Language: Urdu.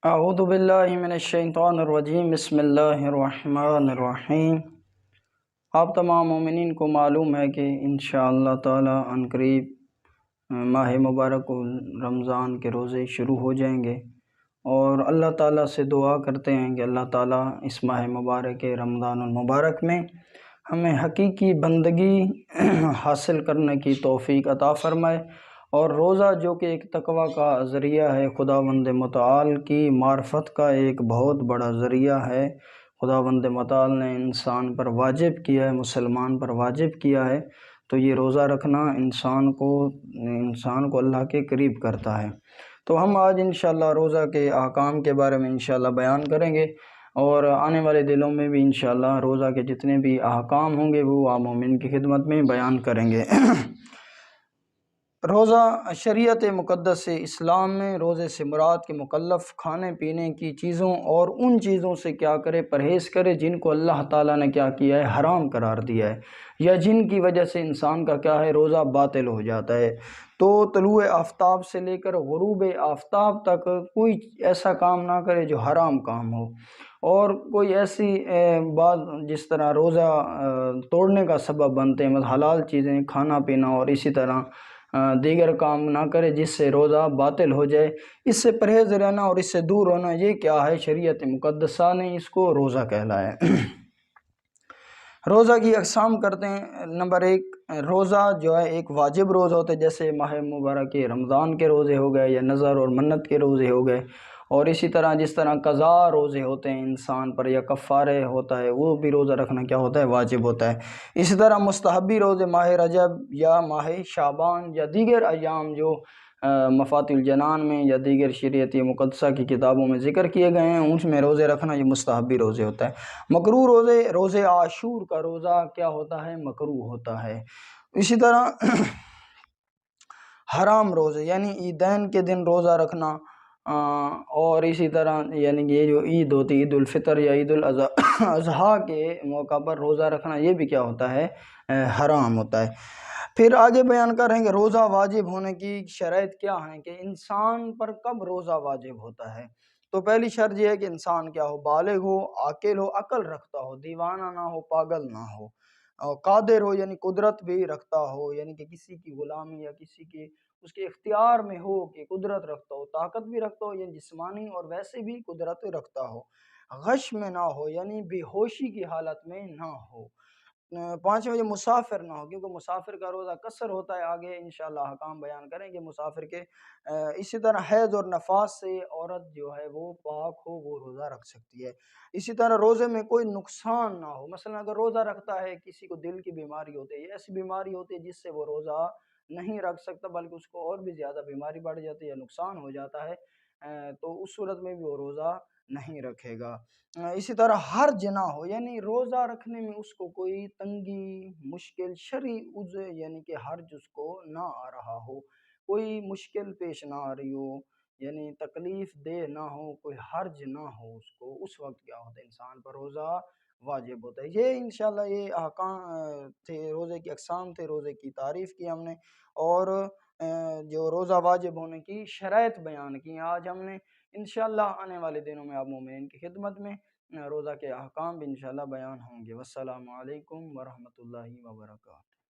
اعوذ باللہ من الشیطان الرجیم، بسم اللہ الرحمن الرحیم۔ آپ تمام مومنین کو معلوم ہے کہ انشاءاللہ تعالی عنقریب ماہ مبارک رمضان کے روزے شروع ہو جائیں گے، اور اللہ تعالیٰ سے دعا کرتے ہیں کہ اللہ تعالیٰ اس ماہ مبارک رمضان المبارک میں ہمیں حقیقی بندگی حاصل کرنے کی توفیق عطا فرمائے، اور روزہ جو کہ ایک تقویٰ کا ذریعہ ہے، خداوند متعال کی معرفت کا ایک بہت بڑا ذریعہ ہے۔ خداوند متعال نے انسان پر واجب کیا ہے، مسلمان پر واجب کیا ہے، تو یہ روزہ رکھنا انسان کو اللہ کے قریب کرتا ہے۔ تو ہم آج انشاءاللہ روزہ کے احکام کے بارے میں انشاءاللہ بیان کریں گے، اور آنے والے دنوں میں بھی انشاءاللہ روزہ کے جتنے بھی احکام ہوں گے وہ عام مومن کی خدمت میں بیان کریں گے۔ روزہ شریعت مقدس اسلام میں روزے سے مراد کے مکلف کھانے پینے کی چیزوں اور ان چیزوں سے کیا کرے، پرہیز کرے جن کو اللہ تعالیٰ نے کیا کیا ہے، حرام قرار دیا ہے، یا جن کی وجہ سے انسان کا کیا ہے، روزہ باطل ہو جاتا ہے۔ تو طلوع آفتاب سے لے کر غروب آفتاب تک کوئی ایسا کام نہ کرے جو حرام کام ہو، اور کوئی ایسی بات جس طرح روزہ توڑنے کا سبب بنتے ہیں، مثلا حلال چیزیں کھانا پینا، اور اسی طرح دیگر کام نہ کرے جس سے روزہ باطل ہو جائے۔ اس سے پرہیز رہنا اور اس سے دور ہونا، یہ کیا ہے، شریعت مقدسہ نے اس کو روزہ کہلایا ہے۔ روزہ کی اقسام کرتے ہیں۔ نمبر 1، روزہ جو ہے ایک واجب روزہ ہوتا ہے، جیسے ماہ مبارک رمضان کے روزے ہو گئے، یا نظر اور منت کے روزے ہو گئے، اور اسی طرح جس طرح قضاء روزے ہوتے ہیں انسان پر، یا کفارے ہوتا ہے، وہ بھی روزہ رکھنا کیا ہوتا ہے، واجب ہوتا ہے۔ اسی طرح مستحبی روزے ماہ رجب یا ماہ شعبان یا دیگر ایام جو مفاتیح الجنان میں یا دیگر شریعت مقدسہ کی کتابوں میں ذکر کیے گئے ہیں، ان میں روزے رکھنا یہ مستحبی روزے ہوتا ہے۔ مکروہ روزے عاشور کا روزہ کیا ہوتا ہے، مکروہ ہوتا ہے۔ اسی طرح حرام روزے یعنی عیدین کے دن روزہ رکھنا، اور اسی طرح یعنی یہ جو عید ہوتی ہے، عید الفطر یا عید الاضحیٰ کے موقع پر روزہ رکھنا، یہ بھی کیا ہوتا ہے، حرام ہوتا ہے۔ پھر آگے بیان کریں گے روزہ واجب ہونے کی شرائط کیا ہیں، کہ انسان پر کب روزہ واجب ہوتا ہے۔ تو پہلی شرط یہ ہے کہ انسان کیا ہو، بالغ ہو، عاقل ہو، عقل رکھتا ہو، دیوانہ نہ ہو، پاگل نہ ہو، اور قادر ہو یعنی قدرت بھی رکھتا ہو، یعنی کہ کسی کی غلامی یا کسی کے اس کے اختیار میں ہو، کہ قدرت رکھتا ہو، طاقت بھی رکھتا ہو، یعنی جسمانی اور ویسے بھی قدرت رکھتا ہو، غش میں نہ ہو یعنی بے ہوشی کی حالت میں نہ ہو۔ پانچویں، جو مسافر نہ ہو، کیونکہ مسافر کا روزہ قصر ہوتا ہے، آگے انشاءاللہ حکام بیان کریں گے مسافر کے۔ اسی طرح حیض اور نفاس سے عورت جو ہے وہ پاک ہو، وہ روزہ رکھ سکتی ہے۔ اسی طرح روزے میں کوئی نقصان نہ ہو، مثلا اگر روزہ رکھتا ہے، کسی کو دل کی بیماری ہوتی ہے، ایسی بیماری ہوتی ہے جس سے وہ روزہ نہیں رکھ سکتا، بلکہ اس کو اور بھی زیادہ بیماری بڑھ جاتی ہے یا نقصان ہو جاتا ہے، تو اس صورت میں بھی وہ روزہ نہیں رکھے گا۔ اسی طرح حرج نہ ہو، یعنی روزہ رکھنے میں اس کو کوئی تنگی، مشکل، شرعی عذر یعنی کہ حرج اس کو نہ آ رہا ہو، کوئی مشکل پیش نہ آ رہی ہو، یعنی تکلیف دہ نہ ہو، کوئی حرج نہ ہو اس کو، اس وقت کیا ہوتا ہے، انسان پر روزہ واجب ہوتا ہے۔ یہ انشاءاللہ یہ احکام تھے، روزے کی اقسام تھے، روزے کی تعریف کی ہم نے، اور جو روزہ واجب ہونے کی شرائط بیان کی آج ہم نے۔ انشاءاللہ آنے والے دنوں میں آپ مومنین کی خدمت میں روزہ کے احکام بھی انشاءاللہ بیان ہوں گے۔ والسلام علیکم ورحمۃ اللہ وبرکاتہ۔